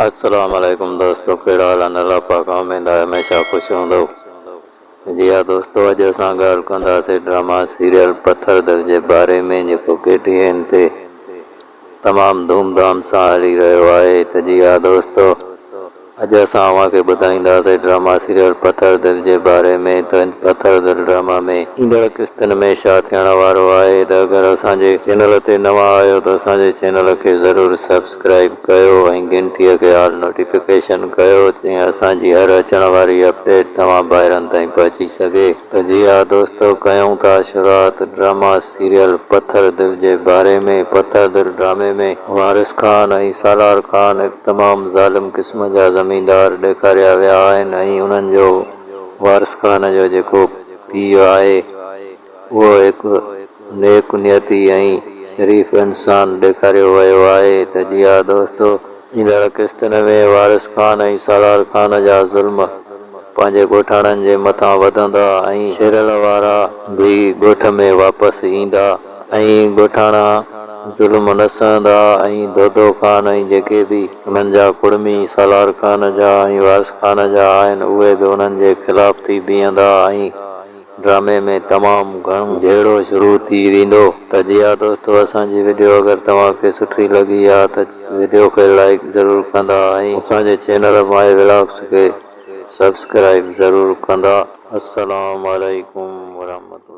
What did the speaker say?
अस्सलाम वालेकुम दोस्तों, कहिड़ा हाल आहिनि? अल्लाह पाक हमेशा हमेशा ख़ुशि हूंदो। जी हा दोस्तों, अॼु असां ॻाल्हि कंदासीं ड्रामा सीरियल पत्थर दिल जे बारे में, जेको KTN ते तमामु धूमधाम सां हली रहियो आहे। त जी हा दोस्तों, अॼु असां अव्हांखे ॿुधाईंदासीं ड्रामा सीरियल पत्थर दिल जे बारे में। त पत्थर दिल ड्रामा में ईंदड़ किस्तनि में छा थियण वारो आहे। त अगरि असांजे चैनल ते नवां आहियो त असांजे चैनल खे ज़रूरु सब्सक्राइब कयो ऐं घंटीअ खे ऑल नोटिफिकेशन कयो, जीअं असांजी हर अचण वारी अपडेट तव्हां ॿाहिरनि ताईं पहुची सघे। त जी हा दोस्तों, कयूं था शुरूआत ड्रामा सीरियल पत्थर दिल जे बारे में। पत्थर दिल ड्रामे में वारिस खान ऐं सालार खान हिकु तमामु ज़ालिम क़िस्म जा ज़मींदार ॾेखारिया विया आहिनि ऐं उन्हनि जो वारिस खान जो जेको पीउ आहे उहो हिकु नेक नियती ऐं शरीफ़ इंसान ॾेखारियो वियो आहे। त जी हा दोस्तों, ईंदड़ किस्तनि में वारिस खान ऐं सालार खान जा ज़ुल्म पंहिंजे ॻोठाणनि जे मथां वधंदा ऐं शेरल वारा बि ॻोठ में वापसि ईंदा ऐं ॻोठाणा ज़ुल्म न सहंदा ऐं दोदो खान ऐं जेके बि उन्हनि जा कुड़मी सालार खान जा ऐं वारिस खान जा आहिनि, उहे बि उन्हनि जे ख़िलाफ़ थी बीहंदा ऐं ड्रामे में तमामु घणो जहिड़ो शुरू थी वेंदो। त जी हा दोस्तों, असांजी वीडियो अगरि तव्हांखे सुठी लॻी आहे त वीडियो खे लाइक ज़रूरु कंदा ऐं असांजे चैनल माय व्लॉग्स खे सब्सक्राइब ज़रूरु कंदा। अस्सलाम वालेकुम वरहमतुल्लाह।